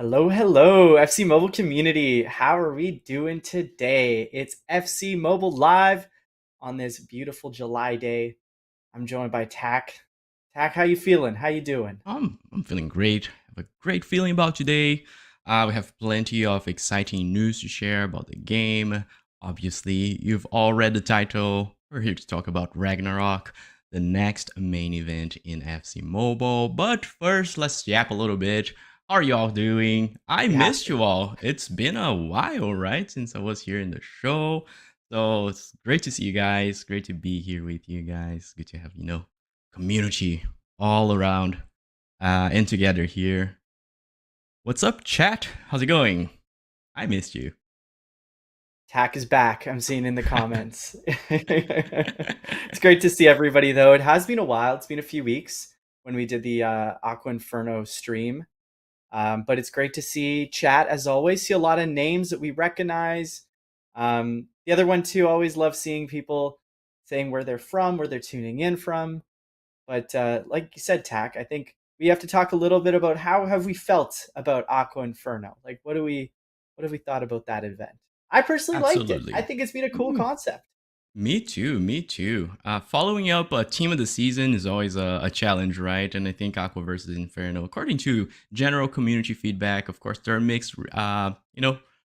Hello, hello, FC Mobile community. How are we doing today? It's FC Mobile Live on this beautiful July day. I'm joined by Tack. Tack, how you feeling? How you doing? I'm feeling great. I have a great feeling about today. We have plenty of exciting news to share about the game. Obviously, you've all read the title. We're here to talk about Ragnarok, the next main event in FC Mobile. But first, let's yap a little bit. How are y'all doing? I We have missed to. you all. It's been a while, right, since I was here in the show. So it's great to see you guys. Great to be here with you guys. Good to have, community all around and together here. What's up, chat? How's it going? I missed you. Tack is back. I'm seeing in the comments. It's great to see everybody, though. It has been a while. It's been a few weeks when we did the Aqua Inferno stream. But it's great to see chat as always. See a lot of names that we recognize. The other one too, always love seeing people saying where they're from, where they're tuning in from. But like you said, Tack, I think we have to talk a little bit about how have we felt about Aqua Inferno. Like, what have we thought about that event? I personally liked it. I Absolutely. think it's been a cool Ooh, concept. me too. Me too. Following up a team of the season is always a challenge, right? And I think Aqua versus Inferno, according to general community feedback, of course, there are mixed,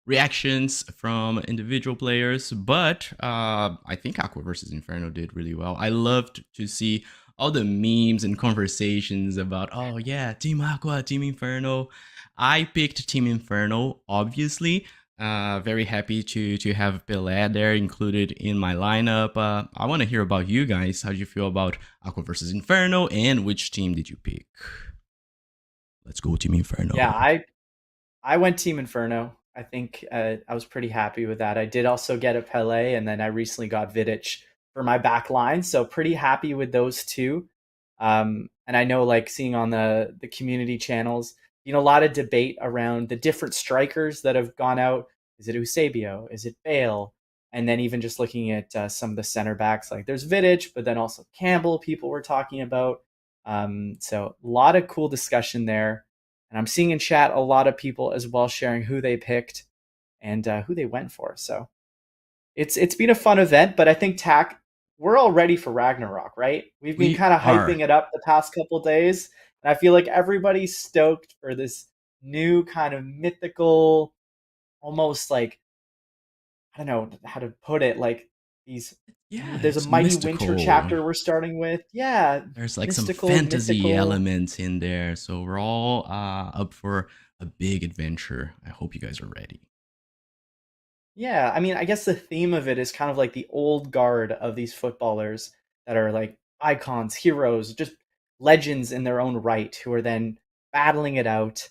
reactions from individual players, but I think Aqua versus Inferno did really well. I loved to see all the memes and conversations about, oh yeah, Team Aqua, Team Inferno. I picked Team Inferno, obviously. Very happy to have Pelé there included in my lineup. I want to hear about you guys. How do you feel about Aqua versus Inferno, and which team did you pick? Let's go, Team Yeah, Inferno. I went Team Inferno. I think I was pretty happy with that. I did also get a Pele, and then I recently got Vidic for my back line, so pretty happy with those two. And I know, like seeing on the community channels, a lot of debate around the different strikers that have gone out. Is it Eusebio? Is it Bale? And then even just looking at some of the center backs, like there's Vidic, but then also Campbell. People were talking about. So a lot of cool discussion there. And I'm seeing in chat a lot of people as well sharing who they picked and who they went for. So it's been a fun event, but I think Tack, we're all ready for Ragnarok, right? We've been We kind of are. hyping it up the past couple days, and I feel like everybody's stoked for this new kind of mythical, almost like I don't know how to put it, like these. Yeah, There's a it's mighty winter mystical. chapter we're starting with. Yeah, There's like some mystical, fantasy mythical. elements in there, so we're all up for a big adventure. I hope you guys are ready. Yeah, I mean, I guess the theme of it is kind of like the old guard of these footballers that are like icons, heroes, just legends in their own right, who are then battling it out.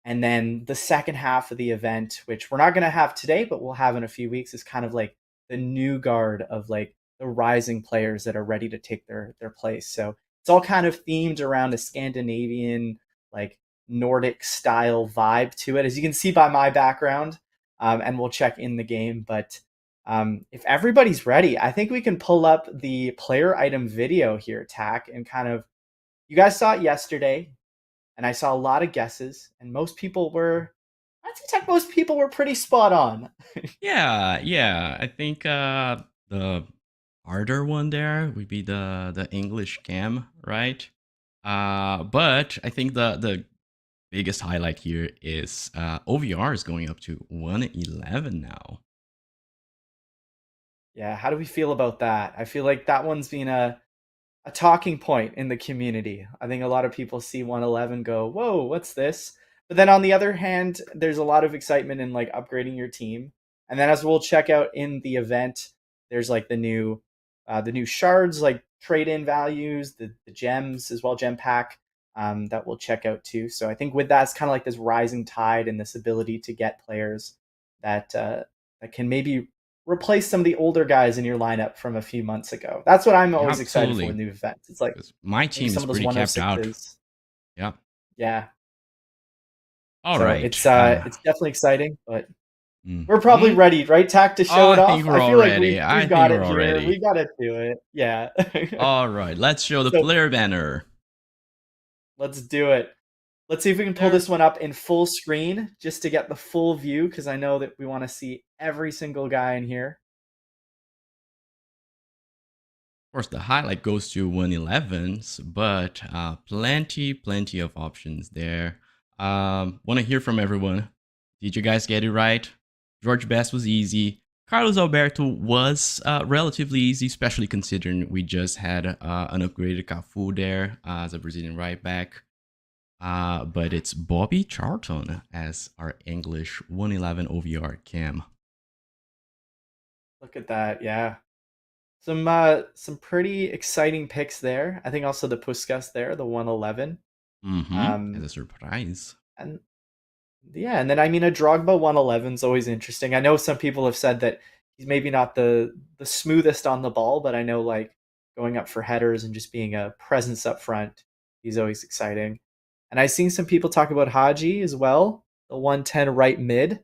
And then the second half of the event, which we're not going to have today, but we'll have in a few weeks, is kind of like the new guard of like the rising players that are ready to take their place. So it's all kind of themed around a Scandinavian, like Nordic style vibe to it, as you can see by my background, and we'll check in the game. But if everybody's ready, I think we can pull up the player item video here, Tack, and kind of. You guys saw it yesterday, and I saw a lot of guesses, and most people were. I think most people were pretty spot on. Yeah, yeah. I think the harder one there would be the English cam, right? But I think the biggest highlight here is OVR is going up to 111 now. Yeah, how do we feel about that? I feel like that one's been a talking point in the community. I think a lot of people see 111 go, "Whoa, what's this?" But then on the other hand, there's a lot of excitement in like upgrading your team. And then as we'll check out in the event, there's like the new shards, like trade-in values, the gems as well, gem pack, that we'll check out too. So I think with that, it's kind of like this rising tide and this ability to get players that can maybe replace some of the older guys in your lineup from a few months ago. That's what I'm always excited for with Absolutely. new events. It's like 'Cause my maybe team some is of those pretty capped out. 106s. Yeah. Yeah. All So right. it's definitely exciting, but we're probably Mhm. ready, right, Tack, to show Oh, it I think off? we're I all feel like ready. we've I think got it we're all here. We ready. got to do it. Yeah. All right. Let's show the So player banner. let's do it. Let's see if we can pull this one up in full screen just to get the full view, because I know that we want to see every single guy in here. Of course, the highlight goes to 111s, but plenty of options there. Want to hear from everyone. Did you guys get it right? George Best was easy. Carlos Alberto was relatively easy, especially considering we just had an upgraded Cafu there as a Brazilian right back. But it's Bobby Charlton as our English 111 OVR cam. Look at that, yeah. Some pretty exciting picks there. I think also the Puskas there, the 111. As a surprise. And yeah, and then I mean a Drogba 111 is always interesting. I know some people have said that he's maybe not the smoothest on the ball, but I know like going up for headers and just being a presence up front, he's always exciting. And I've seen some people talk about Haji as well, the 110 right mid.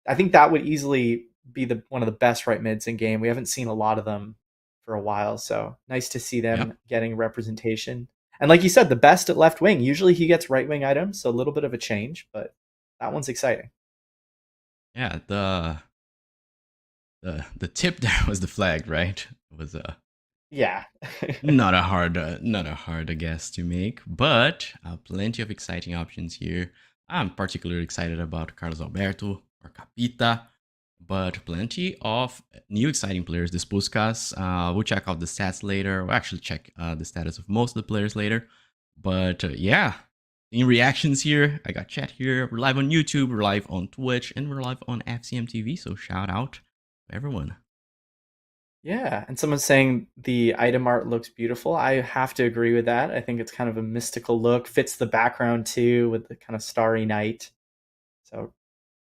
I think that would easily be one of the best right mids in game. We haven't seen a lot of them for a while, so nice to see them getting representation. And like you said, the best at left wing. Usually he gets right wing items, so a little bit of a change, but that one's exciting. Yeah, the tip there was the flag, right? It was yeah, not a hard guess to make, but plenty of exciting options here. I'm particularly excited about Carlos Alberto or Capita, but plenty of new exciting players. This Puskas, we'll check out the stats later. We'll actually check the status of most of the players later. But yeah, in reactions here, I got chat here. We're live on YouTube, we're live on Twitch, and we're live on FCM TV. So shout out to everyone. Yeah, and someone's saying the item art looks beautiful. I have to agree with that. I think it's kind of a mystical look, fits the background too with the kind of starry night. So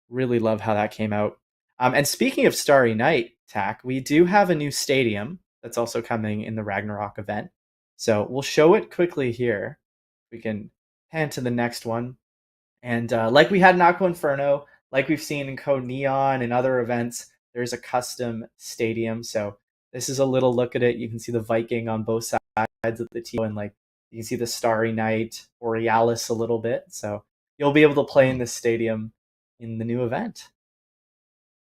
really love how that came out. And speaking of Starry Night, Tack, we do have a new stadium that's also coming in the Ragnarok event. So we'll show it quickly here. We can pan to the next one. And like we had in Aqua Inferno, like we've seen in Code Neon and other events, there's a custom stadium. So this is a little look at it. You can see the Viking on both sides of the team, and like you can see the Starry Night, Borealis a little bit. So you'll be able to play in this stadium in the new event.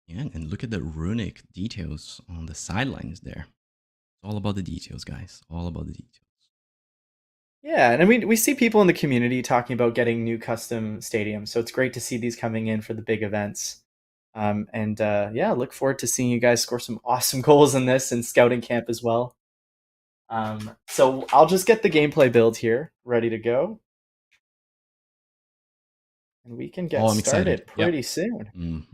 Yeah, and look at the runic details on the sidelines there. It's all about the details, guys. All about the details. Yeah, and I mean, we see people in the community talking about getting new custom stadiums, so it's great to see these coming in for the big events. And yeah, look forward to seeing you guys score some awesome goals in this and scouting camp as well. So I'll just get the gameplay build here ready to go. And we can get started pretty soon.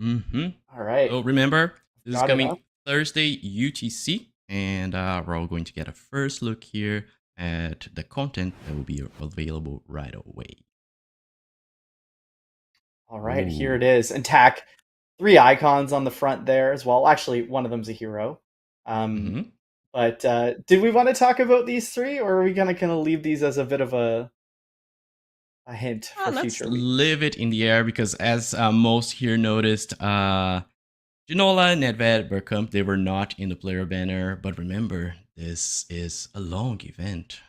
All right. So remember, this is coming Thursday UTC, and we're all going to get a first look here at the content that will be available right away. All right, here it is. And Tack, 3 icons on the front there as well. Actually, one of them's a hero. But did we want to talk about these 3, or are we gonna kind of leave these as a bit of a hint for future? Let's leave it in the air, because as most here noticed, Ginola, Nedved, Bergkamp, they were not in the player banner. But remember, this is a long event.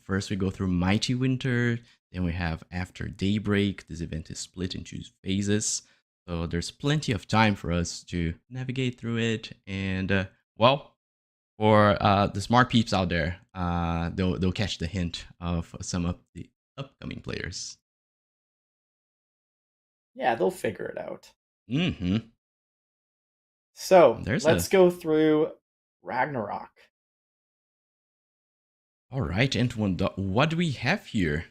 First we go through Mighty Winter, then we have After Daybreak. This event is split into phases, so there's plenty of time for us to navigate through it. And well, for the smart peeps out there, they'll catch the hint of some of the upcoming players. Yeah, they'll figure it out. So let's go through Ragnarok. All right, Antoine, what do we have here?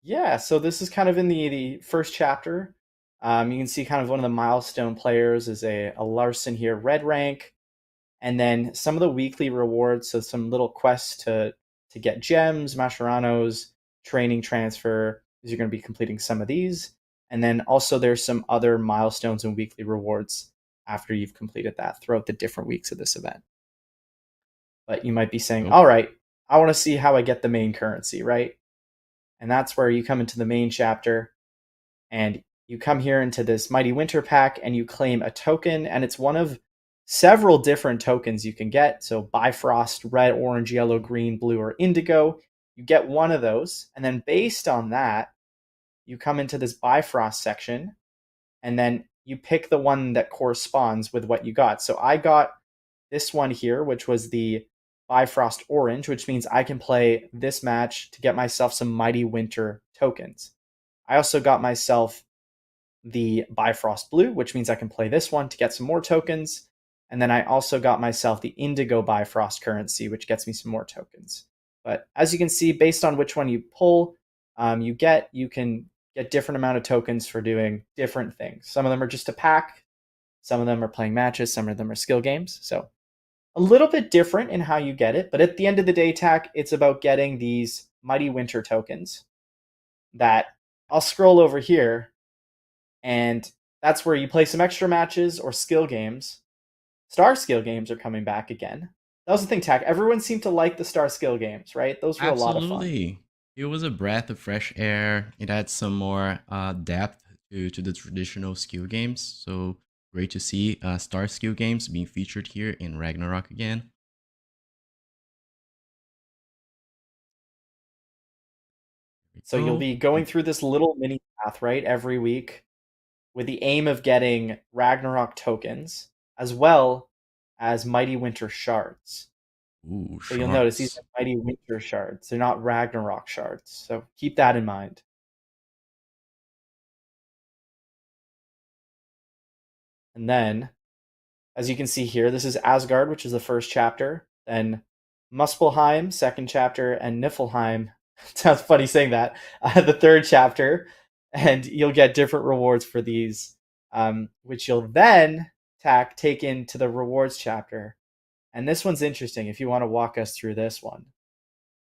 Yeah, so this is kind of in the first chapter. You can see kind of one of the milestone players is a Larson here, red rank. And then some of the weekly rewards, so some little quests to get gems, Masheranos, training transfer, because you're going to be completing some of these. And then also there's some other milestones and weekly rewards after you've completed that throughout the different weeks of this event. But you might be saying, all right, I want to see how I get the main currency, right? And that's where you come into the main chapter, and you come here into this Mighty Winter pack, and you claim a token, and it's one of several different tokens you can get. So Bifrost, red, orange, yellow, green, blue, or indigo. You get one of those, and then based on that, you come into this Bifrost section, and then you pick the one that corresponds with what you got. So I got this one here, which was the Bifrost Orange, which means I can play this match to get myself some Mighty Winter tokens. I also got myself the Bifrost Blue, which means I can play this one to get some more tokens. And then I also got myself the Indigo Bifrost currency, which gets me some more tokens. But as you can see, based on which one you pull, you can get different amount of tokens for doing different things. Some of them are just a pack. Some of them are playing matches. Some of them are skill games. So a little bit different in how you get it. But at the end of the day, Tack, it's about getting these Mighty Winter tokens that I'll scroll over here. And that's where you play some extra matches or skill games. Star skill games are coming back again. That was the thing, Tack. Everyone seemed to like the Star skill games, right? Those were a lot of fun. Absolutely. It was a breath of fresh air. It had some more depth to the traditional skill games. So great to see Star skill games being featured here in Ragnarok again. So you'll be going through this little mini path, right, every week with the aim of getting Ragnarok tokens as well as Mighty Winter shards. Ooh, So you'll notice these shards. are Mighty Winter shards. They're not Ragnarok shards. So keep that in mind. And then, as you can see here, this is Asgard, which is the first chapter. Then Muspelheim, second chapter, and Niflheim. Sounds funny saying that. The third chapter, and you'll get different rewards for these, which you'll then take into the rewards chapter. And this one's interesting. If you want to walk us through this one.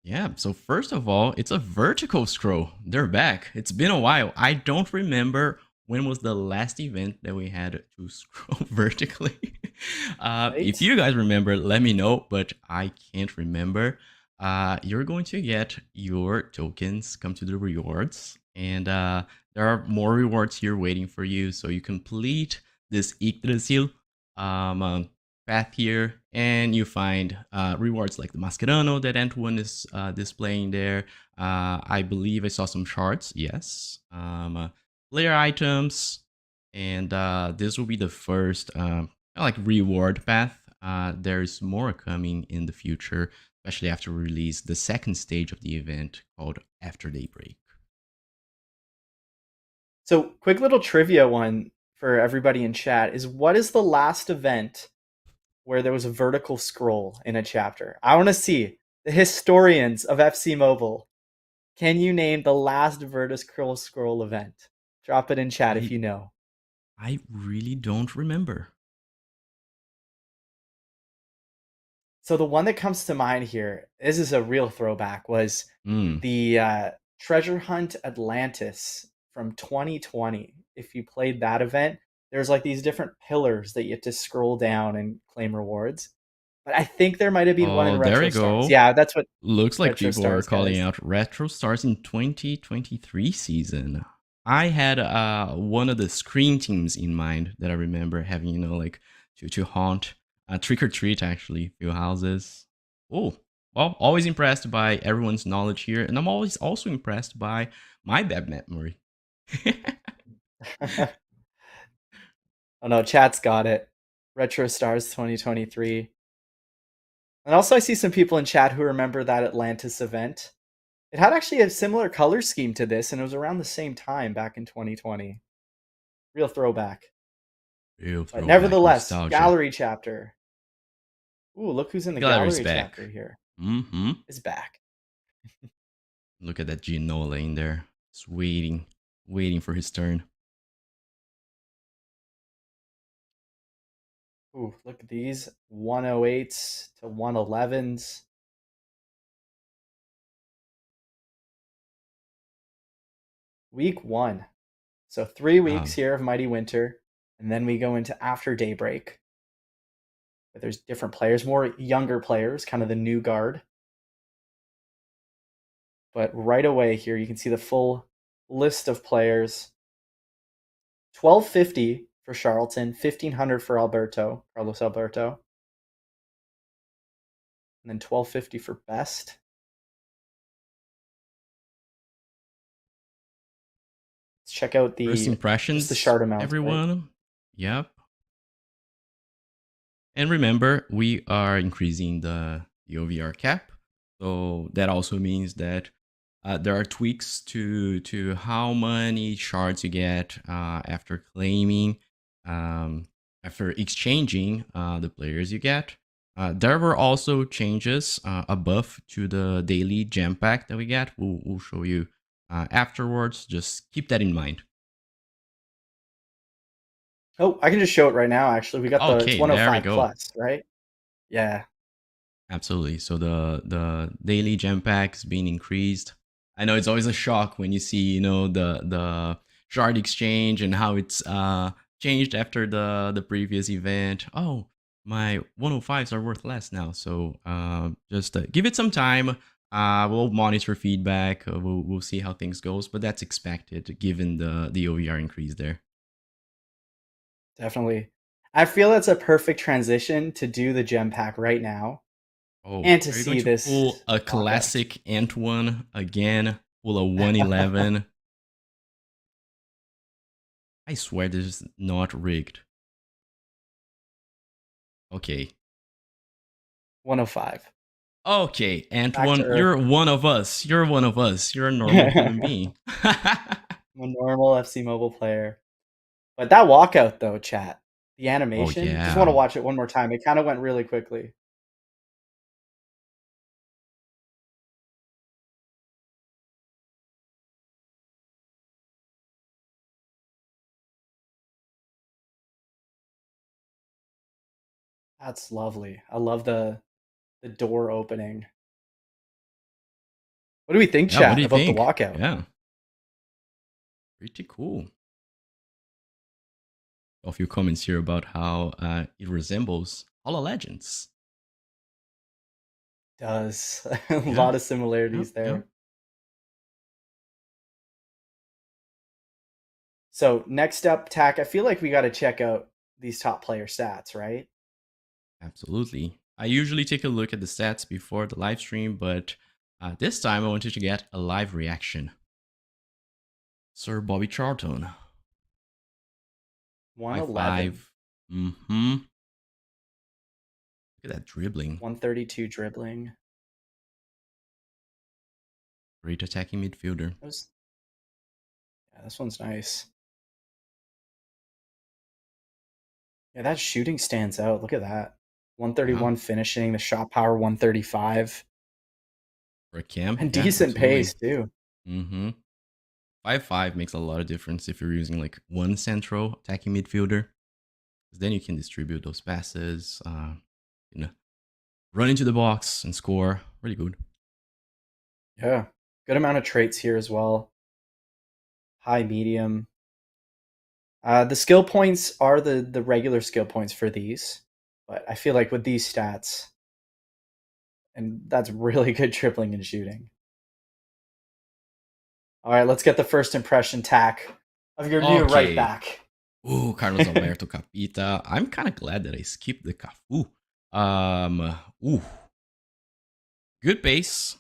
Yeah, so first of all, it's a vertical scroll. They're back. It's been a while. I don't remember when was the last event that we had to scroll vertically. If Right? you guys remember, let me know, but I can't remember. You're going to get your tokens, come to the rewards, and there are more rewards here waiting for you. So you complete this Yggdrasil path here, and you find rewards like the Mascherano that Antoine is displaying there. I believe I saw some shards, yes. Player items, and this will be the first like reward path. There's more coming in the future, especially after we release the second stage of the event called After Daybreak. So, quick little trivia one for everybody in chat is what is the last event where there was a vertical scroll in a chapter? I want to see the historians of FC Mobile. Can you name the last vertical scroll event? Drop it in chat if I you know. I really don't remember. So the one that comes to mind here, this is a real throwback, was Mm. the Treasure Hunt Atlantis from 2020. If you played that event, there's like these different pillars that you have to scroll down and claim rewards. But I think there might have been one in Oh, there Retro we Stars. go. Yeah, that's what Looks like Retro people are Stars, calling guys. out Retro Stars in 2023 season. I had one of the screen teams in mind that I remember having, like to haunt, trick or treat actually, few houses. Oh, well, always impressed by everyone's knowledge here, and I'm always also impressed by my bad memory. Oh no, chat's got it. Retro Stars 2023. And also I see some people in chat who remember that Atlantis event. It had actually a similar color scheme to this, and it was around the same time back in 2020. Real throwback. Real But throwback nevertheless, nostalgia. gallery chapter. Ooh, look who's in the Gallery's gallery back. chapter here. Mm-hmm. Is back. Look at that Ginola in there. Just waiting for his turn. Ooh, look at these 108s to 111s. Week 1. So 3 weeks here of Mighty Winter, and then we go into After Daybreak. But there's different players, more younger players, kind of the new guard. But right away here, you can see the full list of players. 1250 for Charlton, 1500 for Carlos Alberto. And then 1250 for Best. Let's check out First the impressions, shard amounts, right? everyone. Yep. And remember, we are increasing the OVR cap. So that also means that there are tweaks to how many shards you get after claiming, after exchanging the players you get. There were also changes, a buff to the daily gem pack that we get. We'll show you afterwards. Just keep that in mind. Oh, I can just show it right now, actually. We got it's Okay, there we 105 go. plus, right? Yeah. Absolutely. So the daily gem packs being increased. I know it's always a shock when you see, you know, the shard exchange and how it's changed after the previous event. Oh, my 105s are worth less now. So just give it some time. We'll monitor feedback. We'll see how things goes, but that's expected given the OVR increase there. Definitely. I feel it's a perfect transition to do the gem pack right now Oh, and to are you going see to pull this a lockout. classic Ant one again? Pull a 111? I swear this is not rigged. Okay. 105. Okay, Ant Back to one, Earth. you're one of us. You're one of us. You're a normal human being. I'm a normal FC Mobile player. But that walkout, though, chat, the Oh, animation, just want to yeah. watch it one more time. It kind of went really quickly. That's lovely. I love the door opening. What do we think, Yeah, what do chat, you about the think? walkout? Yeah. Pretty cool. A few comments here about how it resembles Hollow Legends. Does a Yeah. lot of Yep. similarities Yep. there. So next up, Tack, I feel like we got to check out these top player stats, right? Absolutely. I usually take a look at the stats before the live stream, but this time I wanted to get a live reaction. Sir Bobby Charlton. 111. 5'5". Mm-hmm. Look at that dribbling. 132 dribbling. Great attacking midfielder. Yeah, this one's nice. Yeah, that shooting stands out. Look at that. 131 finishing, the shot power 135. For a cam, And yeah, decent absolutely. pace, too. Mm-hmm. 5'5" makes a lot of difference if you're using like one central attacking midfielder. Because then you can distribute those passes, you know, run into the box and score. Really good. Yeah. Good amount of traits here as well. High, medium. The skill points are the regular skill points for these. But I feel like with these stats, and that's really good dribbling and shooting. All right, let's get the first impression, Tack, of your new right back. Ooh, Carlos Alberto Capita. I'm kind of glad that I skipped the Cafu. Ooh, good base.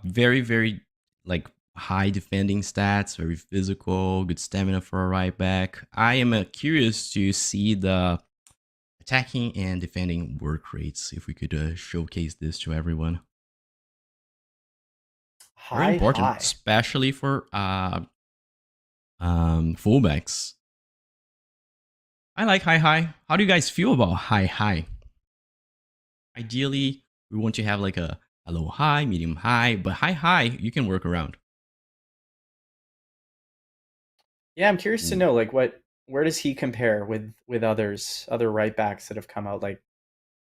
Very, very like high defending stats. Very physical. Good stamina for a right back. I am curious to see the attacking and defending work rates. If we could showcase this to everyone. Very important, especially for fullbacks. I like high. How do you guys feel about high? Ideally, we want to have like a low high, medium high, but high you can work around. Yeah, I'm curious to know like where does he compare with other right backs that have come out, like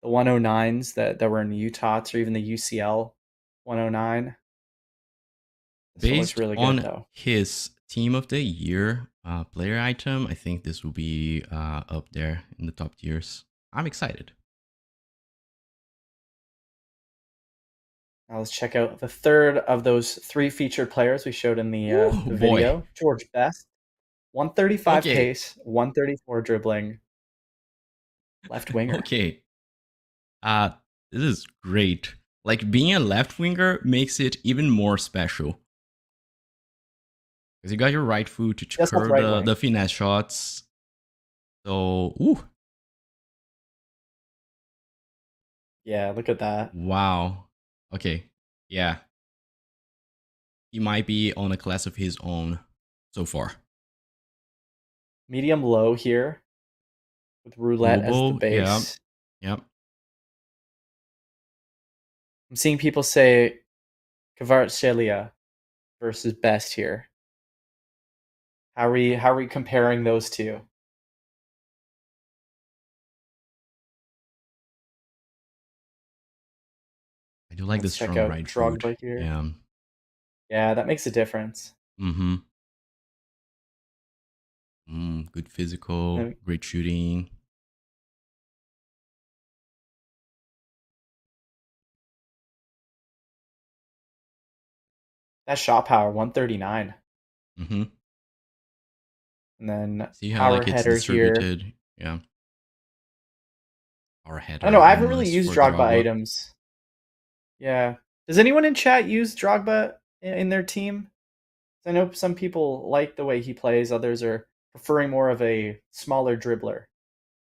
the 109s that were in Utah, or even the UCL 109. This one looks Based really good on though. his team of the year player item, I think this will be up there in the top tiers. I'm excited. Now let's check out the third of those three featured players we showed in the video. George Best, 135 pace, 134 dribbling, left winger. Okay. This is great. Like being a left winger makes it even more special. Because you got your right foot to He has both curve right the wing. finesse shots. So, ooh, Yeah, look at that. wow. Okay, yeah, he might be on a class of his own so far. Medium low here with roulette as the Oboe, yeah, base. yep. I'm seeing people say Kvaratskhelia versus best here. How are we comparing those two? I do like the Let's check strong out right foot. Drogba here. Yeah. Yeah, that makes a difference. Mm-hmm. Good physical, And great shooting. that shot power, 139. Mm-hmm. And then See how power like it's header here. distributed. Yeah. Our I don't know. header I a haven't really must used for Drogba Drogba. items. Yeah. Does anyone in chat use Drogba in their team? I know some people like the way he plays. Others are preferring more of a smaller dribbler.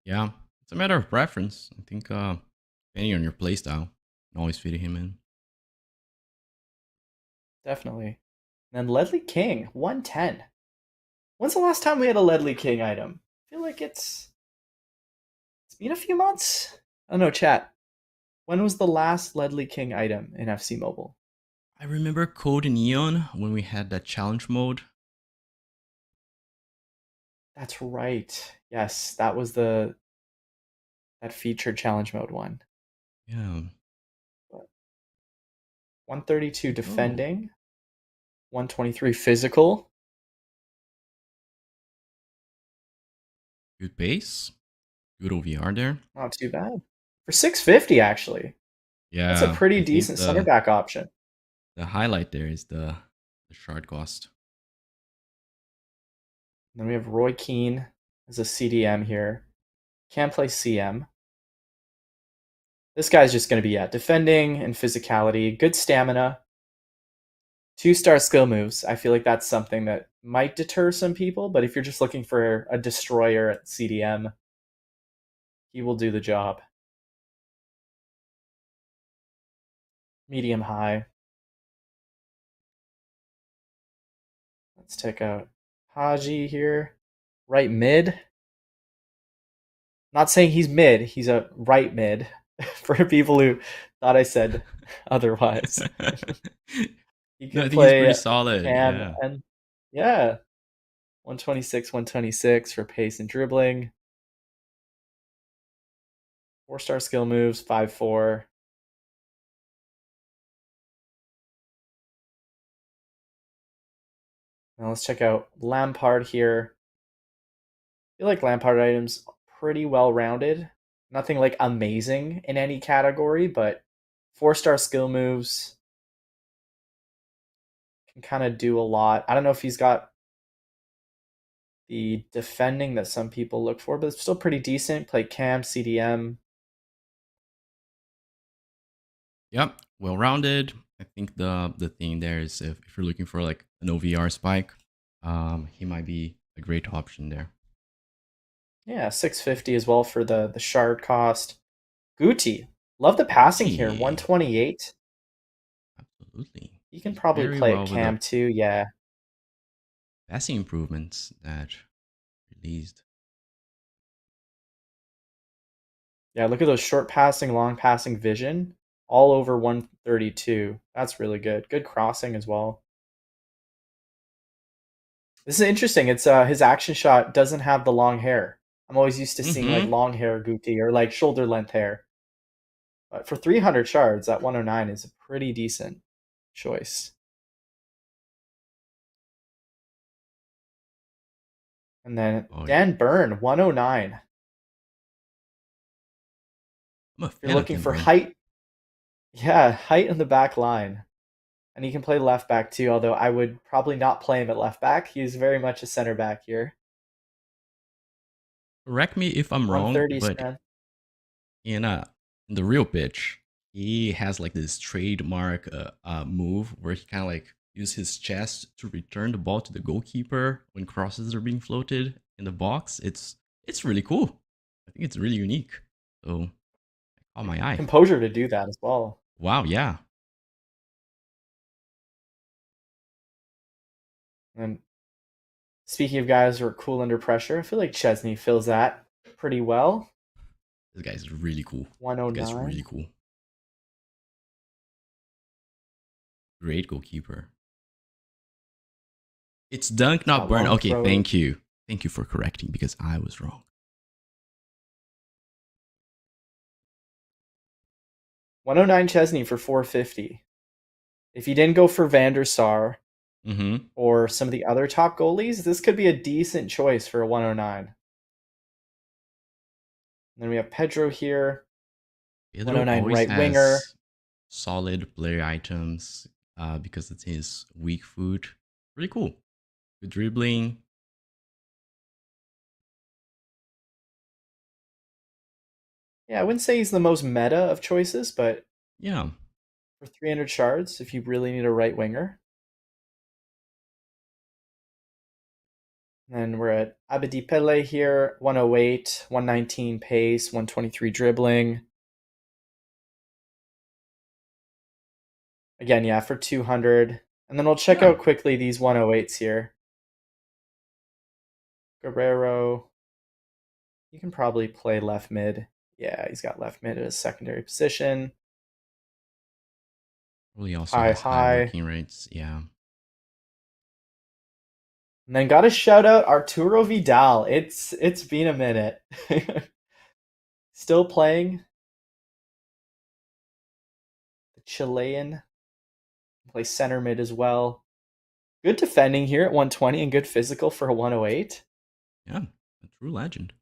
Yeah. It's a matter of preference. I think depending on your playstyle, you can always fit him in. Definitely. And then Ledley King, 110. When's the last time we had a Ledley King item? I feel like it's been a few months. I don't know, chat. When was the last Ledley King item in FC Mobile? I remember Code Neon when we had that challenge mode. That's right. Yes, that was that featured challenge mode one. Yeah. 132 Oh, defending, 123 physical. good base. Good OVR there. Not too bad. For 650 actually. That's a Yeah. pretty I think decent center back option. the highlight there is the shard cost. Then we have Roy Keane as a CDM here. Can play CM. This guy's just going to be defending and physicality, good stamina, 2-star skill moves. I feel like that's something that might deter some people, but if you're just looking for a destroyer at CDM, he will do the job. Medium high. Let's take out Haji here. Right mid. Not saying he's mid, he's a right mid for people who thought I said otherwise. He No, can I think he's pretty play solid. cam Yeah. and yeah, 126, 126 for pace and dribbling. 4-star skill moves, 5-4. Now let's check out Lampard here. I feel like Lampard items pretty well rounded. Nothing like amazing in any category, but 4-star skill moves can kind of do a lot. I don't know if he's got the defending that some people look for, but it's still pretty decent. Play cam, CDM. Yep. Well rounded. I think the thing there is if you're looking for like an OVR spike, he might be a great option there. Yeah, 650 as well for the shard cost. Guti. Love the passing here, Guti. 128. Absolutely. You can Did probably very play at well with the cam too, yeah. passing improvements that released. Yeah, look at those short passing, long passing vision. All over 132. That's really good. Good crossing as well. This is interesting. It's his action shot doesn't have the long hair. I'm always used to seeing like Mm-hmm. long hair Guti or like shoulder length hair. But for 300 shards, that 109 is a pretty decent choice. And then Oh yeah. Dan Byrne, 109. I'm a If you're fan of looking Tim for Burn. height, yeah, height in the back line. And he can play left back too, although I would probably not play him at left back. He's very much a center back here. Correct me if I'm wrong, 130 but strength. in the real pitch, he has like this trademark move where he kind of like use his chest to return the ball to the goalkeeper when crosses are being floated in the box. It's really cool. I think it's really unique. So, caught my eye. Composure to do that as well. Wow, yeah. And speaking of guys who are cool under pressure, I feel like Chesney fills that pretty well. This guy's really cool. This 109. guy's really cool. Great goalkeeper. It's dunk, not burn. long Okay, throw. thank you. Thank you for correcting because I was wrong. 109 Chesney for 450. If you didn't go for Van der Sar Mm-hmm. or some of the other top goalies, this could be a decent choice for a 109. And then we have Pedro here. Pedro 109 always right has winger. solid player items because it's his weak foot. Really cool. Good dribbling. Yeah, I wouldn't say he's the most meta of choices, but Yeah. for 300 shards, if you really need a right winger. And then we're at Abedi Pele here, 108, 119 pace, 123 dribbling. Again, yeah, for 200. And then we'll check out quickly these 108s here. Guerrero. You can probably play left mid. Yeah, he's got left mid as a secondary position. Really also has high working rates. Yeah. And then got to shout out Arturo Vidal. It's been a minute. Still playing. The Chilean. Plays center mid as well. Good defending here at 120 and good physical for a 108. Yeah, a true legend.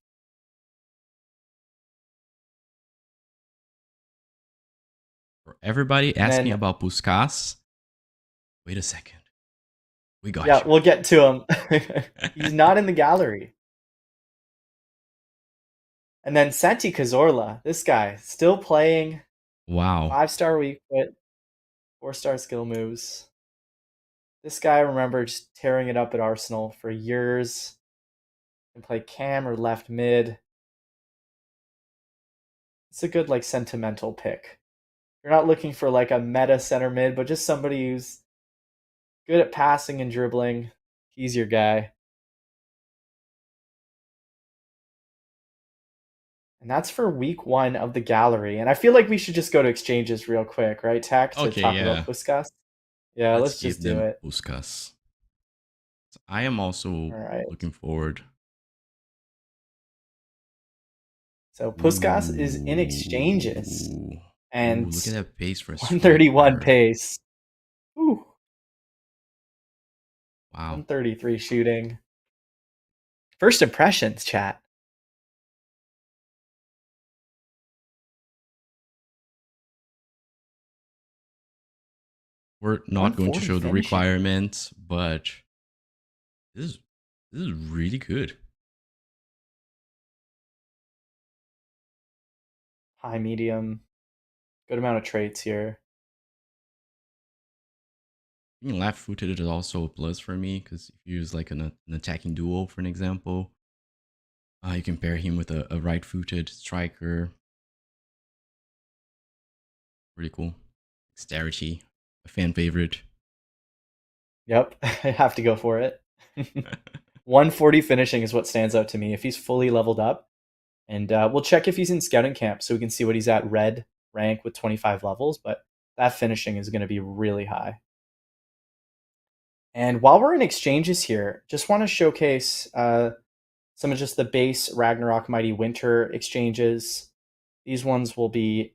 For everybody asking about Puskás, wait a second. We got you. Yeah, we'll get to him. He's not in the gallery. And then Santi Cazorla, this guy, still playing. Wow. 5-star weak foot, 4-star skill moves. This guy, I remember just tearing it up at Arsenal for years. And play cam or left mid. It's a good, like, sentimental pick. You're not looking for, like, a meta center mid, but just somebody who's good at passing and dribbling. He's your guy. And that's for week 1 of the gallery. And I feel like we should just go to exchanges real quick, right, Tech? To talk about Puskás. Yeah, let's just do it. Puskás. So I am also looking forward. So Puskás is in exchanges. And look at that pace for 131 pace. Ooh. Wow. 133 shooting. First impressions, chat. We're not going to show the requirements, but this is really good. High, medium. Good amount of traits here. Being left-footed is also a plus for me, because if you use like an attacking duo, for an example, you can pair him with a right-footed striker. Pretty cool. Dexterity, a fan favorite. Yep, I have to go for it. 140 finishing is what stands out to me. If he's fully leveled up, and we'll check if he's in scouting camp so we can see what he's at red rank with 25 levels, but that finishing is going to be really high. And while we're in exchanges here, just want to showcase some of just the base Ragnarok Mighty Winter exchanges. These ones will be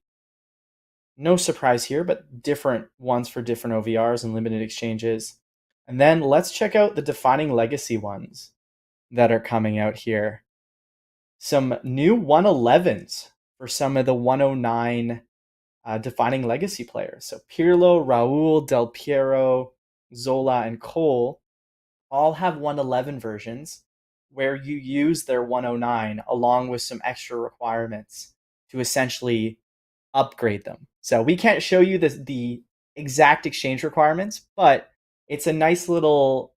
no surprise here, but different ones for different OVRs and limited exchanges. And then let's check out the Defining Legacy ones that are coming out here. Some new 111s for some of the 109 Defining Legacy players. So Pirlo, Raul, Del Piero, Zola, and Cole all have 111 versions where you use their 109 along with some extra requirements to essentially upgrade them. So we can't show you the exact exchange requirements, but it's a nice little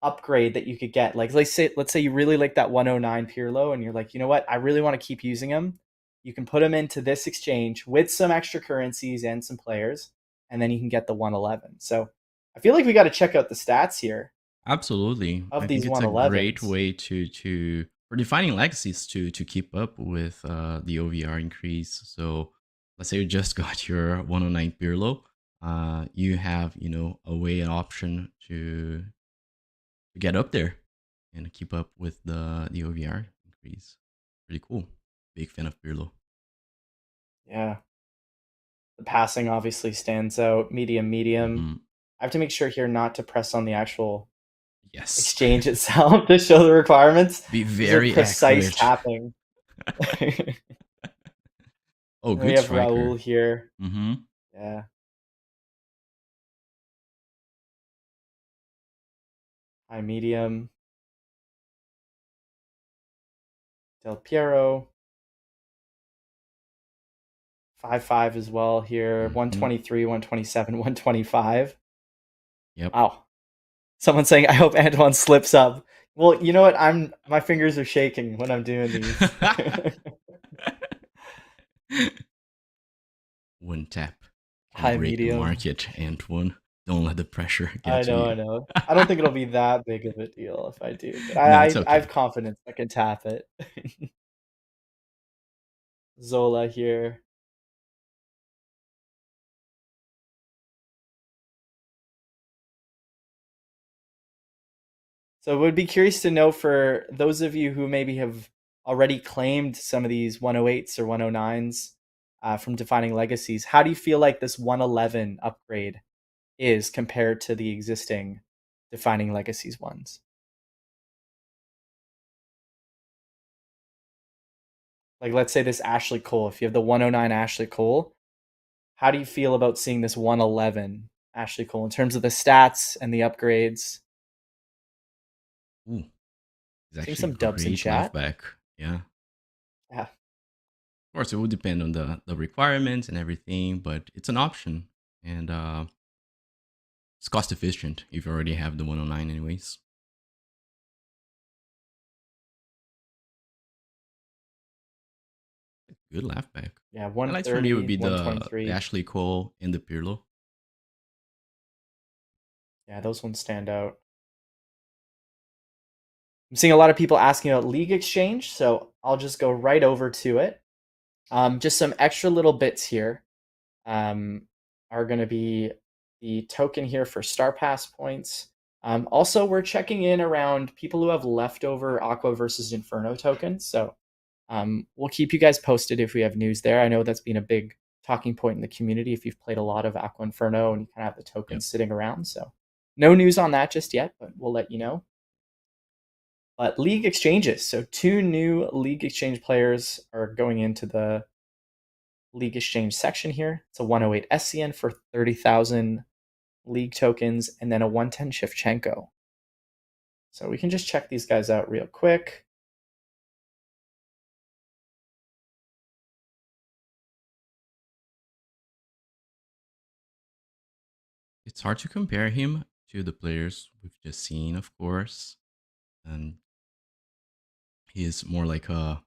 upgrade that you could get. Like let's say you really like that 109 Pirlo and you're like, you know what, I really want to keep using him. You can put him into this exchange with some extra currencies and some players, and then you can get the 111. So I feel like we got to check out the stats here Absolutely. of I think these it's a great 111s. way to for defining legacies to keep up with the OVR increase. So let's say you just got your 109 Pirlo, you have, you know, a way, an option to get up there and keep up with the OVR increase. Pretty cool. Big fan of Pirlo. Yeah, the passing obviously stands out. Medium, medium. Hmm. I have to make sure here not to press on the actual Yes. exchange itself to show the requirements. Be These are very precise accurate. tapping. And Oh, we good have striker. Raul here. Hmm. Yeah. High medium. Del Piero. 5-5 as well here. Hmm. 123, 127, 125. Yep. Wow. Someone saying, I hope Antoine slips up. Well, you know what? My fingers are shaking when I'm doing these. One tap can High break the medium. market, and one, don't let the pressure get I to know, you. I know. I don't think it'll be that big of a deal if I do, but No, it's I have okay. confidence I can tap it. Zola here. So would be curious to know for those of you who maybe have already claimed some of these 108s or 109s from defining legacies, how do you feel like this 111 upgrade is compared to the existing defining legacies ones? Like let's say this Ashley Cole, if you have the 109 Ashley Cole, how do you feel about seeing this 111 Ashley Cole in terms of the stats and the upgrades? Ooh, it's Seeing actually some dubs in great left chat. back. Yeah. Of Yeah. course, it will depend on the requirements and everything, but it's an option. And it's cost efficient if you already have the 109 anyways. Good left back. Yeah, Highlights for me would 130, be the 123. Ashley Cole and the Pirlo. Yeah, those ones stand out. I'm seeing a lot of people asking about League Exchange, so I'll just go right over to it. Just some extra little bits here um, are going to be the token here for Star Pass points. Also, we're checking in around people who have leftover Aqua versus Inferno tokens. So we'll keep you guys posted if we have news there. I know that's been a big talking point in the community if you've played a lot of Aqua Inferno and you kind of have the Yep. tokens sitting around. So no news on that just yet, but we'll let you know. But league exchanges. So two new league exchange players are going into the league exchange section here. It's a 108 SCN for 30,000 league tokens and then a 110 Shevchenko. So we can just check these guys out real quick. It's hard to compare him to the players we've just seen, of course. And he is more like a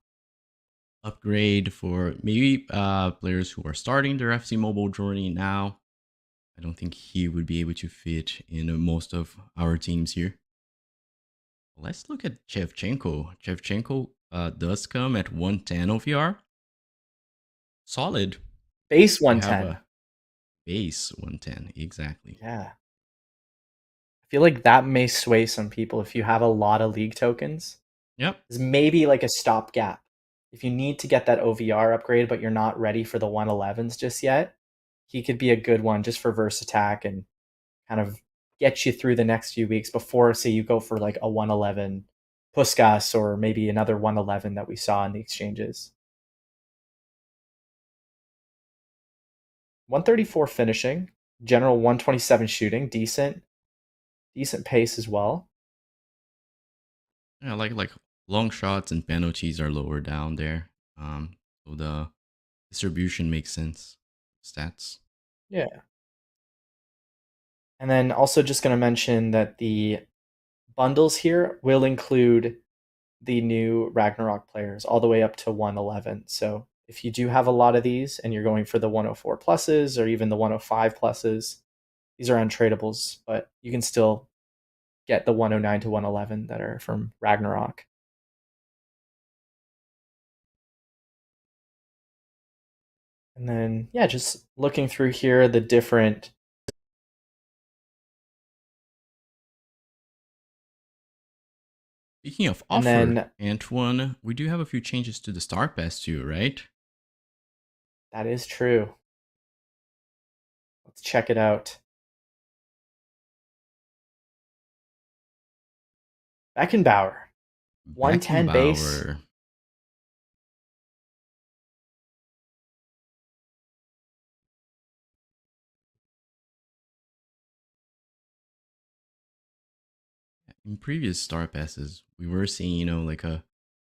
upgrade for maybe players who are starting their FC Mobile journey now. I don't think he would be able to fit in most of our teams here. Let's look at Shevchenko. Shevchenko does come at 110 OVR. Solid. Base You have 110. a base 110, exactly. Yeah. I feel like that may sway some people if you have a lot of league tokens. Yep. It's maybe like a stopgap. If you need to get that OVR upgrade, but you're not ready for the 111s just yet, he could be a good one just for verse attack and kind of get you through the next few weeks before, say, you go for like a 111 Puskas or maybe another 111 that we saw in the exchanges. 134 finishing, general 127 shooting, decent pace as well. Yeah, like long shots and penalties are lower down there. So the distribution makes sense. Stats. Yeah. And then also just going to mention that the bundles here will include the new Ragnarok players all the way up to 111. So if you do have a lot of these and you're going for the 104 pluses or even the 105 pluses, these are untradables, but you can still get the 109 to 111 that are from Ragnarok. And then, yeah, just looking through here, the different. Speaking of And offer, then Antoine, we do have a few changes to the Star Pass too, right? that is true. Let's check it out. Beckenbauer, 110 base. Beckenbauer. In previous Star Passes, we were seeing, like a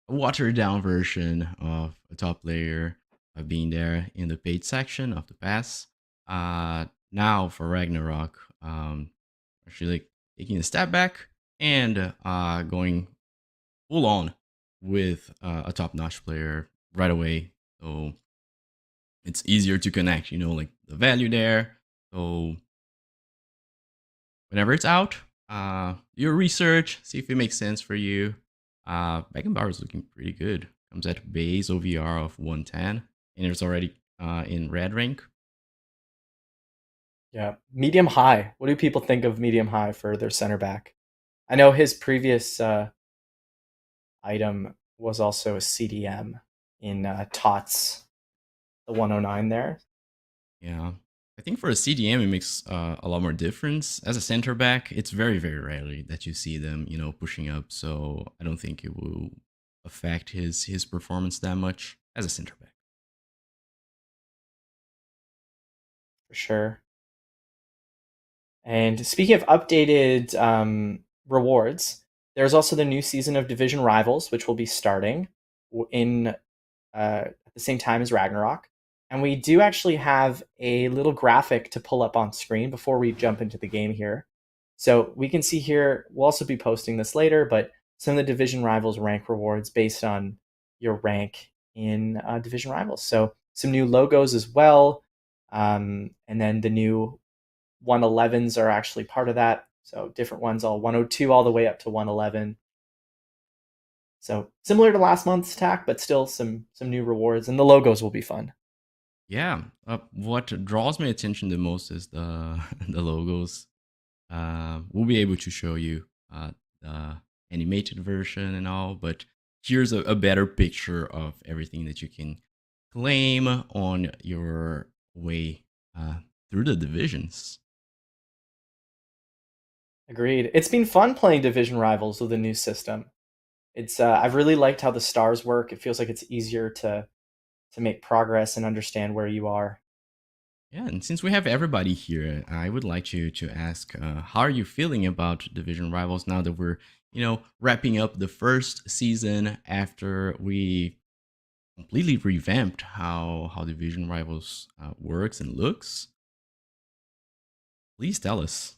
watered down version of a top player being there in the paid section of the pass. Now for Ragnarok, actually like taking a step back and going full on with a top notch player right away. So it's easier to connect, like the value there. So whenever it's out, your research, see if it makes sense for you. Beckenbauer is looking pretty good. Comes at base OVR of 110, and it's already in red rank. Yeah, medium high. What do people think of medium high for their center back? I know his previous item was also a CDM in TOTS, the 109 there. Yeah. I think for a CDM, it makes a lot more difference. As a center back, it's very, very rarely that you see them, pushing up. So I don't think it will affect his performance that much as a center back. For sure. And speaking of updated rewards, there's also the new season of Division Rivals, which will be starting in at the same time as Ragnarok. And we do actually have a little graphic to pull up on screen before we jump into the game here. So we can see here, we'll also be posting this later, but some of the Division Rivals rank rewards based on your rank in Division Rivals. So some new logos as well. And then the new 111s are actually part of that. So different ones, all 102 all the way up to 111. So similar to last month's TAC, but still some new rewards, and the logos will be fun. Yeah, what draws my attention the most is the the logos. We'll be able to show you the animated version and all, but here's a better picture of everything that you can claim on your way through the divisions. Agreed. It's been fun playing Division Rivals with the new system. It's I've really liked how the stars work. It feels like it's easier to make progress and understand where you are. Yeah, and since we have everybody here, I would like to ask, how are you feeling about Division Rivals now that we're, wrapping up the first season after we completely revamped how Division Rivals works and looks? Please tell us.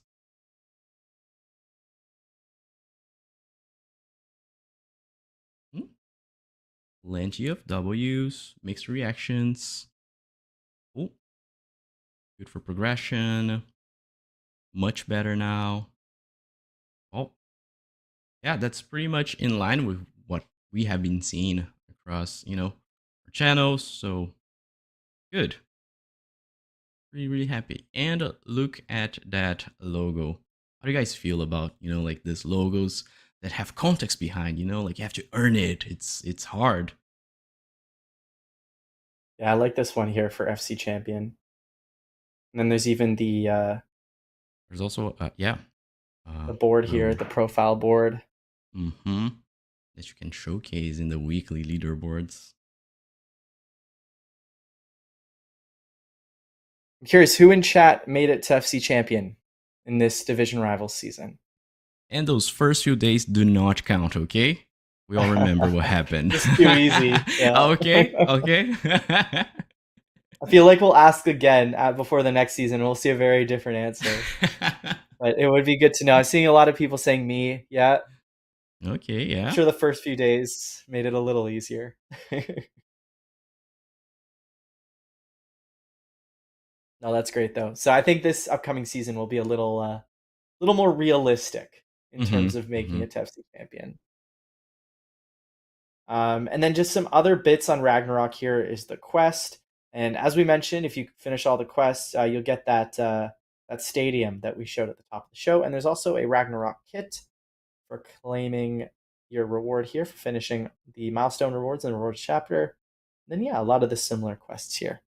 Plenty of W's, mixed reactions. Oh, good for progression. Much better now. Oh, yeah, that's pretty much in line with what we have been seeing across, our channels. So good. Really, really happy. And look at that logo. How do you guys feel about, like these logos that have context behind, like you have to earn it. It's hard. Yeah, I like this one here for FC Champion. And then there's even the There's also, the board here, the profile board. Mm-hmm. That you can showcase in the weekly leaderboards. I'm curious who in chat made it to FC Champion in this Division Rivals season. And those first few days do not count, okay? We all remember what happened. It's too easy. Yeah. Okay. I feel like we'll ask again before the next season. We'll see a very different answer. But it would be good to know. I'm seeing a lot of people saying me. Yeah, Okay, I'm yeah. sure the first few days made it a little easier. No, that's great though. So I think this upcoming season will be a little more realistic in Mm-hmm. terms of making Mm-hmm. a TFC champion. And then just some other bits on Ragnarok here is the quest. And as we mentioned, if you finish all the quests, you'll get that stadium that we showed at the top of the show. And there's also a Ragnarok kit for claiming your reward here for finishing the milestone rewards in the rewards chapter. And then yeah, a lot of the similar quests here.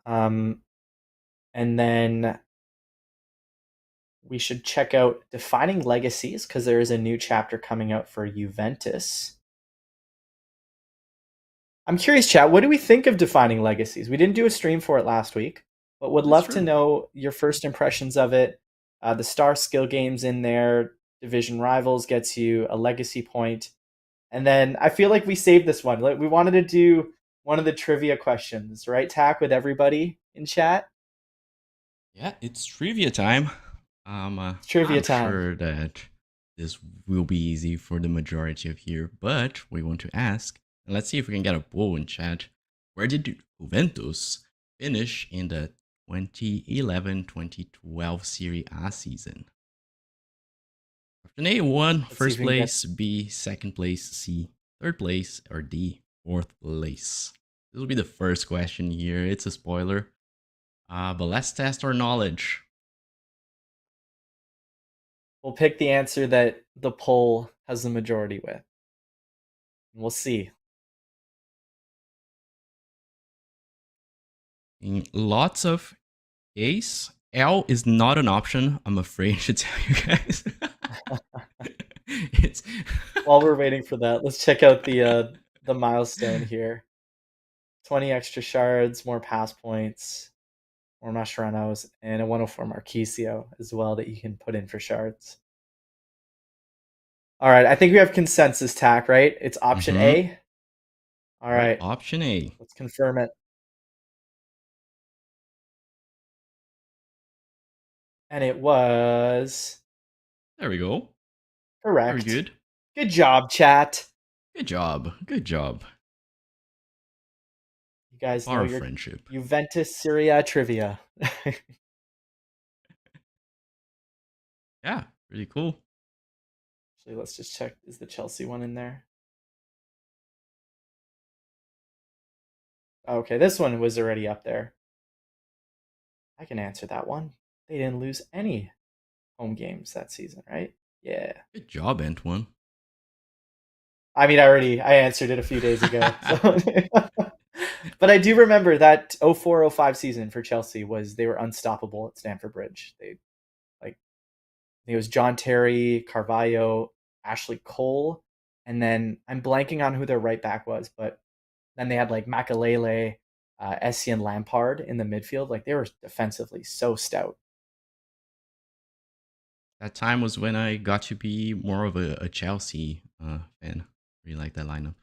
Um, and then we should check out Defining Legacies because there is a new chapter coming out for Juventus. I'm curious, chat, what do we think of Defining Legacies? We didn't do a stream for it last week, but would That's love to true. know your first impressions of it. The star skill games in there, Division Rivals gets you a legacy point. And then I feel like we saved this one. Like we wanted to do one of the trivia questions, right, Tack, with everybody in chat? Yeah, it's trivia time. It's trivia I'm time. sure that this will be easy for the majority of here, but we want to ask, and let's see if we can get a poll in chat. Where did Juventus finish in the 2011-2012 Serie A season? Option A, 1, Let's see if first we can get. place, B, second place, C, third place, or D, fourth place. This will be the first question here. It's a spoiler. But let's test our knowledge. We'll pick the answer that the poll has the majority with. And we'll see. Lots of A's. L is not an option, I'm afraid to tell you guys. It's While we're waiting for that, let's check out the milestone here. 20 extra shards, more pass points, more Mascherano's, and a 104 Marquisio as well that you can put in for shards. All right, I think we have consensus, Tack, right? It's option mm-hmm. A. All right, Option A. let's confirm it. And it was There we go. Very correct. good. Good job, chat. Good job. Good job. You guys know Our your friendship. Juventus Syria trivia. Yeah, really cool. Actually, let's just check. Is the Chelsea one in there? Okay, this one was already up there. I can answer that one. They didn't lose any home games that season, right? Yeah. Good job, Antoine. I mean, I answered it a few days ago. So. But I do remember that 04-05 season for Chelsea was they were unstoppable at Stamford Bridge. They like I think it was John Terry, Carvalho, Ashley Cole, and then I'm blanking on who their right back was, but then they had like Makalele, Essie, and Lampard in the midfield. Like they were defensively so stout. That time was when I got to be more of a Chelsea fan. Really like that lineup.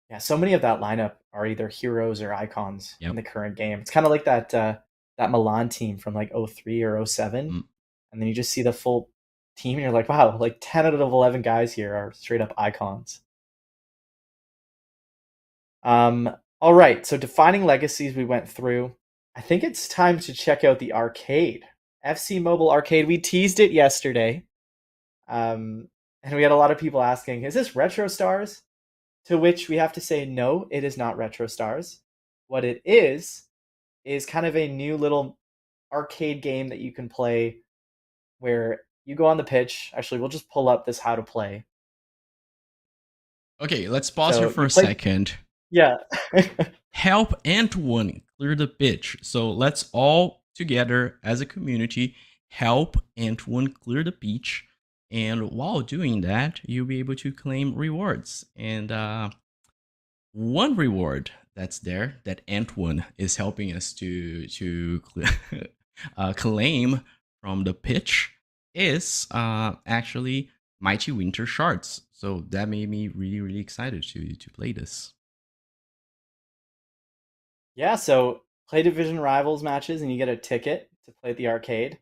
Yeah, so many of that lineup are either heroes or icons in Yep. the current game. It's kind of like that Milan team from like 03 or 07. Mm. And then you just see the full team and you're like, wow, like 10 out of 11 guys here are straight up icons. All right, so defining legacies we went through. I think it's time to check out the arcade. FC Mobile Arcade. We teased it yesterday. And we had a lot of people asking, is this Retro Stars? To which we have to say, no, it is not Retro Stars. What it is kind of a new little arcade game that you can play where you go on the pitch. Actually, we'll just pull up this how to play. Okay, let's pause here So for you a play, second. yeah. Help Antoine clear the pitch. So let's all together as a community help Antoine clear the pitch. And while doing that, you'll be able to claim rewards. And one reward that's there that Antoine is helping us to claim from the pitch is actually Mighty Winter Shards. So that made me really excited to play this. Yeah, so play Division Rivals matches and you get a ticket to play at the arcade.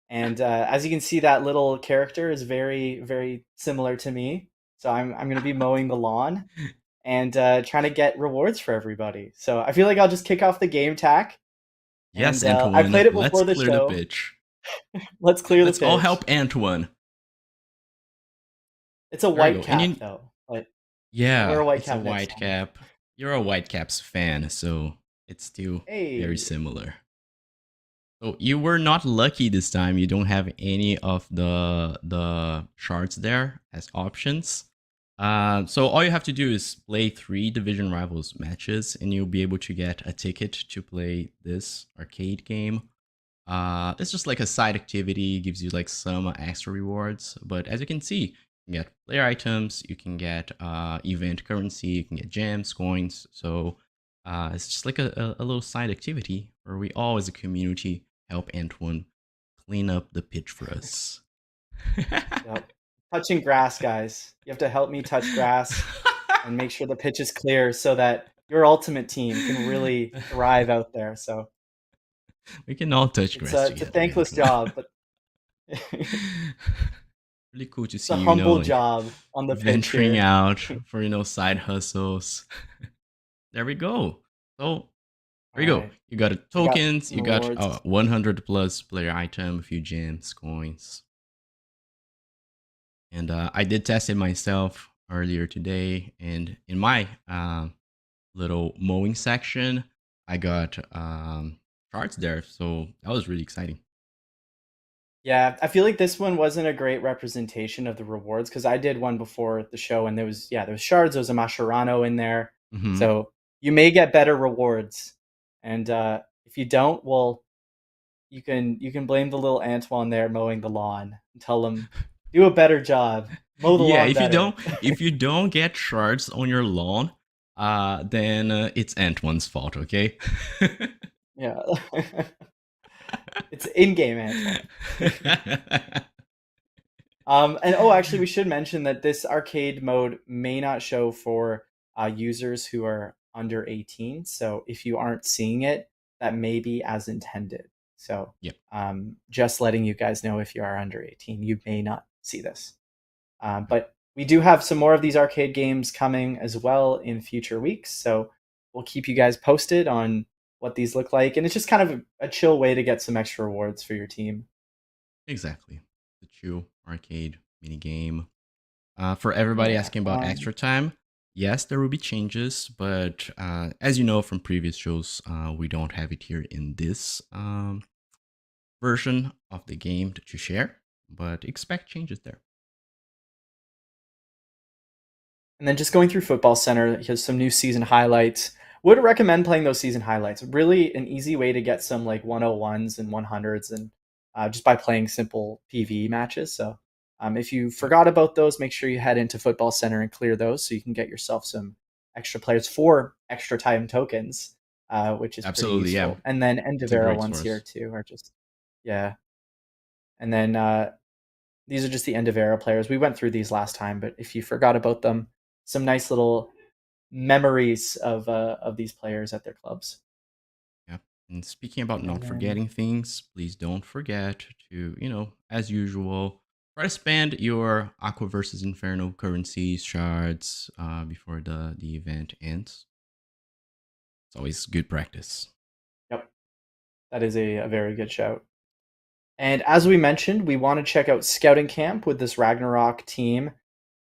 And as you can see, that little character is very, very similar to me. So I'm gonna be mowing the lawn and trying to get rewards for everybody. So I feel like I'll just kick off the game tack. Yes, And I Antoine, played it let's before the clear the show. pitch. Let's clear the Let's all pitch. help Antoine. It's a There we white go. And cap you, though. But I'll wear yeah, a white it's a cap next time. Whitecap. You're a Whitecaps fan, so it's still very Hey. similar. So you were not lucky this time. You don't have any of the shards there as options. So all you have to do is play 3 division rivals matches, and you'll be able to get a ticket to play this arcade game. It's just like a side activity, gives you like some extra rewards. But as you can see, you can get player items, you can get event currency, you can get gems, coins. So it's just like a little side activity where we all as a community help Antoine clean up the pitch for us. Yep. Touching grass, guys. You have to help me touch grass and make sure the pitch is clear so that your ultimate team can really thrive out there. So We can all touch grass it's a together, thankless Antoine. job, but it's Really cool to a see you, humble like job on the pitch venturing here. out for side hustles. There we go. So there you All go. right. You got We got tokens, some you got rewards. 100 plus player item, a few gems, coins. And I did test it myself earlier today. And in my little mowing section, I got charts there. So that was really exciting. Yeah, I feel like this one wasn't a great representation of the rewards because I did one before the show and there was shards, there was a Mascherano in there. Hmm. So you may get better rewards. And if you don't, well, you can blame the little Antoine there mowing the lawn and tell him do a better job, mow the Yeah, lawn better. if you don't get shards on your lawn, then it's Antoine's fault, okay? Yeah. It's in-game Antoine. And oh, actually, we should mention that this arcade mode may not show for users who are under 18. So if you aren't seeing it, that may be as intended. So Yep. just letting you guys know if you are under 18, you may not see this. But we do have some more of these arcade games coming as well in future weeks. So we'll keep you guys posted on what these look like. And it's just kind of a chill way to get some extra rewards for your team. Exactly. The chill arcade mini game. For everybody Yeah. asking about extra time, yes, there will be changes, but as you know from previous shows, we don't have it here in this version of the game to share, but expect changes there. And then just going through Football Center, here's some new season highlights. Would recommend playing those season highlights. Really an easy way to get some like 101s and 100s and just by playing simple PvE matches. So if you forgot about those, make sure you head into Football Center and clear those so you can get yourself some extra players for extra time tokens, which is pretty Absolutely, yeah. useful. And then end of It's a era great ones here source. too are just, yeah. And then these are just the end of era players. We went through these last time, but if you forgot about them, some nice little memories of these players at their clubs. Yeah. And speaking about And not then forgetting things, please don't forget to, as usual, try to spend your Aqua versus Inferno currencies, shards before the event ends. It's always good practice. yep, that is a very good shout. And as we mentioned, we want to check out scouting camp with this Ragnarok team.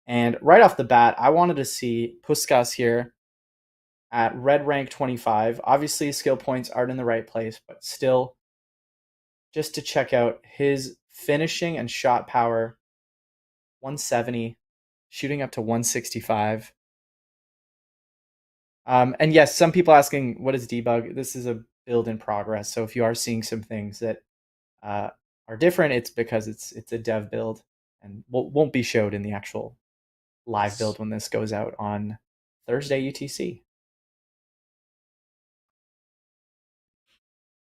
And right off the bat, I wanted to see Puskas here at red rank 25. Obviously, skill points aren't in the right place, but still, just to check out his finishing and shot power 170, shooting up to 165. And yes, some people asking what is debug. This is a build in progress. So if you are seeing some things that are different, it's because it's a dev build and won't be showed in the actual live build when this goes out on Thursday UTC.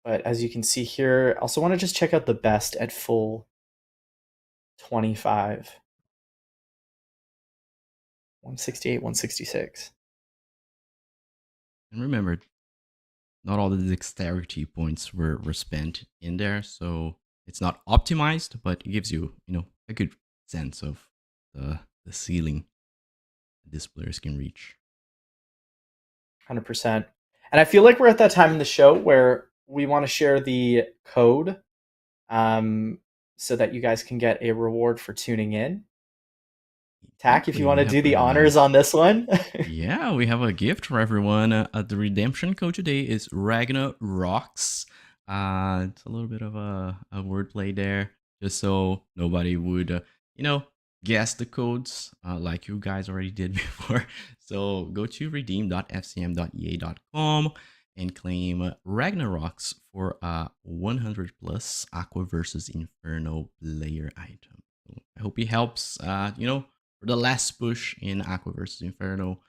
But as you can see here, also want to just check out the best at full 25. 168, 166. And remember, not all the dexterity points were spent in there, so it's not optimized, but it gives you, a good sense of the ceiling these players can reach. 100%. And I feel like we're at that time in the show where we want to share the code so that you guys can get a reward for tuning in. Tack, if you want to do the honors on this one. Yeah, we have a gift for everyone. The redemption code today is Ragnarok's. It's a little bit of a wordplay there, just so nobody would, guess the codes like you guys already did before. So go to redeem.fcm.ea.com and claim Ragnarok's for a 100 plus Aqua versus Inferno player item. So I hope it helps, for the last push in Aqua versus Inferno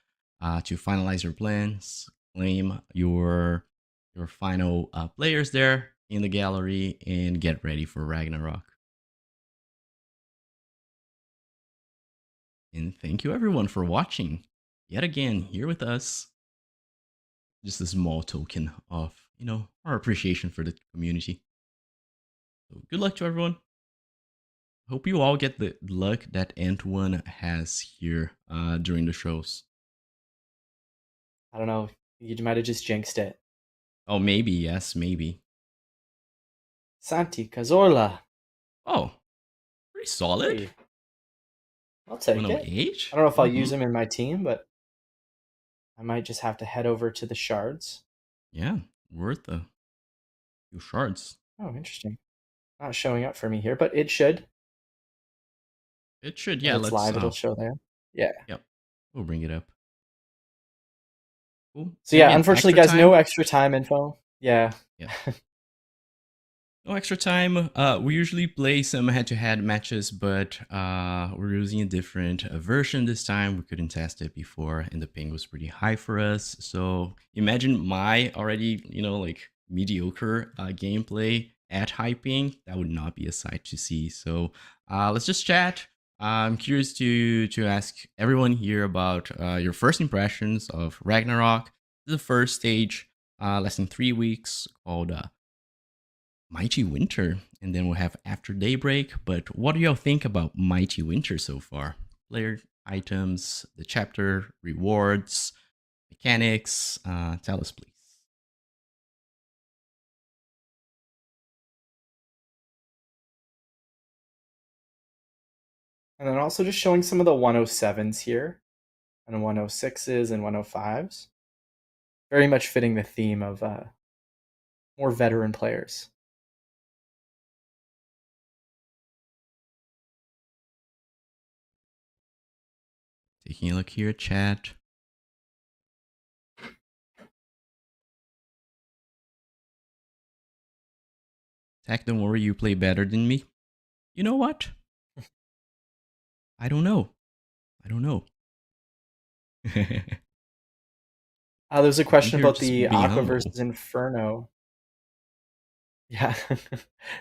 to finalize your plans, claim your final players there in the gallery, and get ready for Ragnarok. And thank you everyone for watching yet again here with us. Just a small token of, our appreciation for the community. So good luck to everyone. Hope you all get the luck that Antoine has here during the shows. I don't know. You might have just jinxed it. Oh, maybe. Yes, maybe. Santi Cazorla. Oh, pretty solid. Hey. I'll take it. I don't know if I'll use him in my team, but I might just have to head over to the shards. Yeah, worth a few shards. Oh, interesting. Not showing up for me here, but it should. It should, yeah. It's live, it'll show there. Yeah. Yep. We'll bring it up. Cool. So yeah, unfortunately, guys, no extra time info. Yeah. Yeah. No extra time. We usually play some head-to-head matches, but we're using a different version this time. We couldn't test it before, and the ping was pretty high for us. So imagine my already, mediocre gameplay at high ping. That would not be a sight to see. So let's just chat. I'm curious to ask everyone here about your first impressions of Ragnarok. This is the first stage, less than 3 weeks, called Mighty Winter, and then we'll have After Daybreak. But what do y'all think about Mighty Winter so far? Player items, the chapter, rewards, mechanics. Tell us, please. And then also just showing some of the 107s here, and 106s and 105s. Very much fitting the theme of more veteran players. Taking a look here at chat. Tack, don't worry, you play better than me. You know what? I don't know. There's a question about the Aqua versus Inferno. Yeah.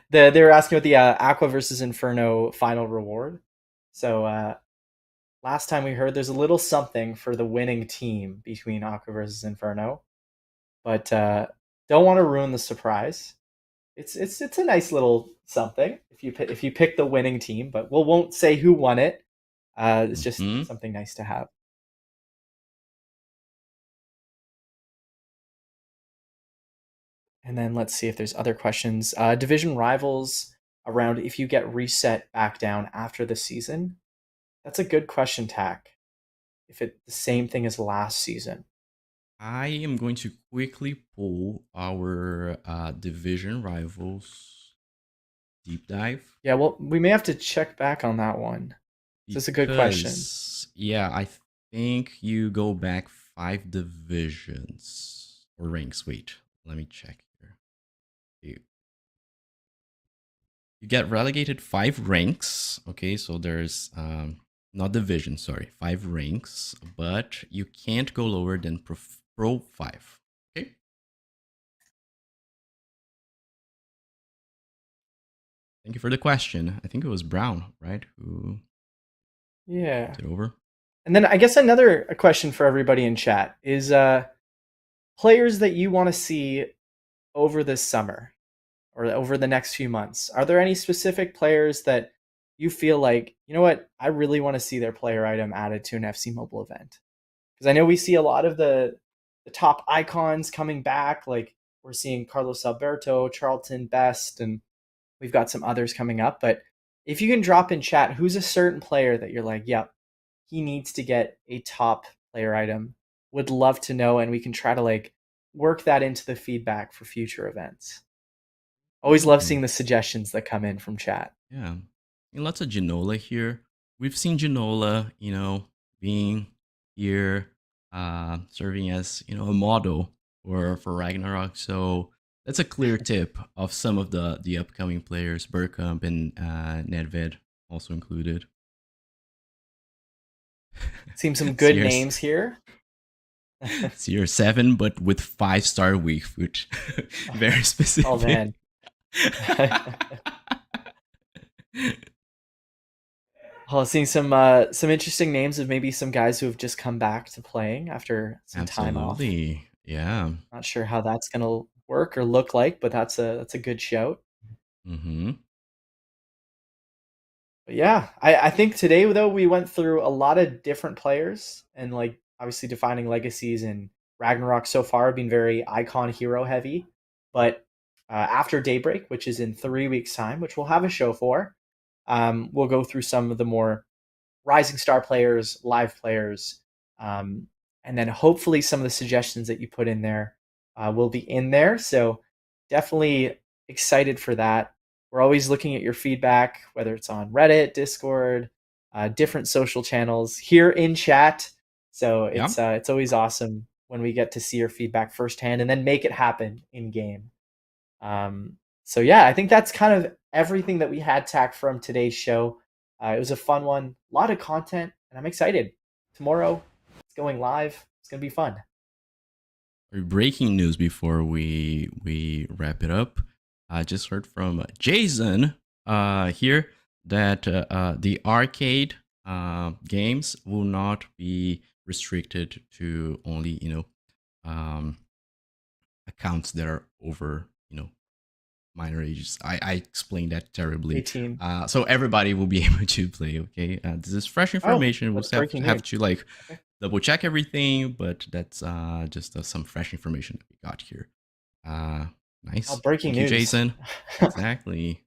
They were asking about the Aqua versus Inferno final reward. So last time we heard there's a little something for the winning team between Aqua versus Inferno. But don't want to ruin the surprise. It's a nice little something if you pick the winning team, but we won't say who won it. It's just something nice to have. And then let's see if there's other questions. Division rivals around if you get reset back down after the season. That's a good question, Tack. If it's the same thing as last season. I am going to quickly pull our division rivals deep dive. Yeah, well, we may have to check back on that one. That's a good question. Yeah, I think you go back 5 divisions or ranks. Wait, let me check here. You get relegated 5 ranks. Okay, so there's not division, sorry, 5 ranks, but you can't go lower than Pro 5. Okay. Thank you for the question. I think it was Brown, right? Who? Yeah. It over. And then I guess another question for everybody in chat is players that you want to see over this summer or over the next few months. Are there any specific players that you feel like, you know what, I really want to see their player item added to an FC Mobile event? Because I know we see a lot of the top icons coming back. Like we're seeing Carlos Alberto, Charlton Best, and we've got some others coming up. But if you can drop in chat, who's a certain player that you're like, yep, he needs to get a top player item? Would love to know, and we can try to like work that into the feedback for future events. Always love Ooh, seeing the suggestions that come in from chat. yeah. And lots of Ginola here. We've seen Ginola, being here, serving as, a model for Ragnarok. So that's a clear tip of some of the upcoming players, Burkamp and Nedved also included. Seems some good Sears, names here. Sears 7, but with 5-star weak foot. Very specific. Oh man. Oh, seeing some interesting names of maybe some guys who have just come back to playing after some time off. Absolutely. Yeah. Not sure how that's gonna work or look like, but that's a good shout. Mm-hmm. But yeah, I think today though we went through a lot of different players and like obviously defining legacies, and Ragnarok so far being very icon hero heavy. But after Daybreak, which is in 3 weeks' time, which we'll have a show for, we'll go through some of the more rising star players, live players, um, and then hopefully some of the suggestions that you put in there will be in there. So definitely excited for that. We're always looking at your feedback, whether it's on Reddit, Discord, different social channels, here in chat. So Yeah. it's always awesome when we get to see your feedback firsthand and then make it happen in game. So yeah, I think that's kind of everything that we had tacked from today's show. It was a fun one, a lot of content, and I'm excited. Tomorrow, it's going live. It's gonna be fun. Breaking news before we wrap it up. I just heard from Jason here that the arcade games will not be restricted to only um, accounts that are over minor ages. I explained that terribly. 18. So everybody will be able to play. Okay, this is fresh Oh, information. We'll that's breaking have news. to like Okay. double check everything, but that's just some fresh information that we got here. Oh, Nice. breaking Thank you, news. Jason. Exactly.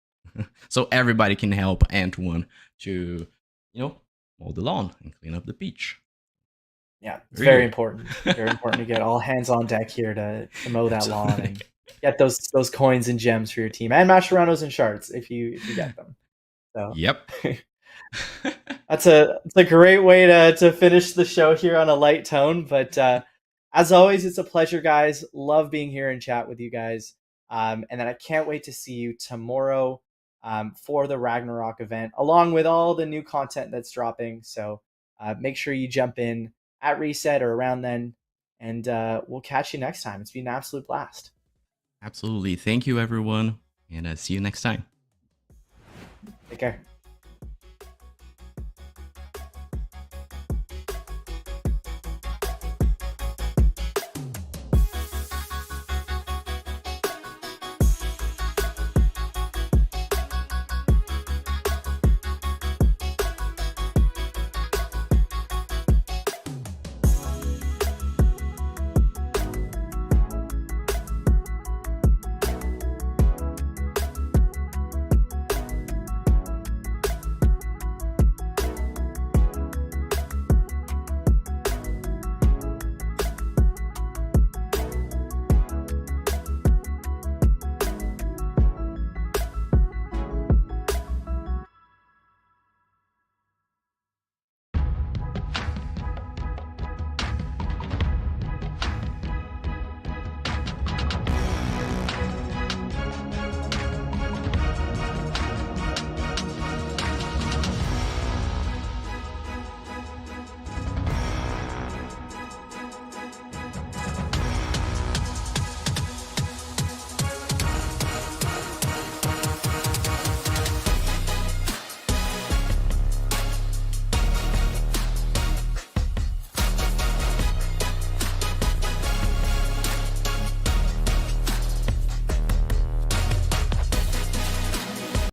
So everybody can help Antoine to mow the lawn and clean up the beach. Yeah, it's Very very good. important. Very important to get all hands on deck here to mow that lawn Absolutely. and get those coins and gems for your team, and Mascherano's and shards if you get them. So Yep. it's a great way to finish the show here on a light tone. But as always, it's a pleasure, guys. Love being here and chat with you guys. And then I can't wait to see you tomorrow for the Ragnarok event, along with all the new content that's dropping. So make sure you jump in at reset or around then, and we'll catch you next time. It's been an absolute blast. Absolutely. Thank you, everyone, and see you next time. Take care.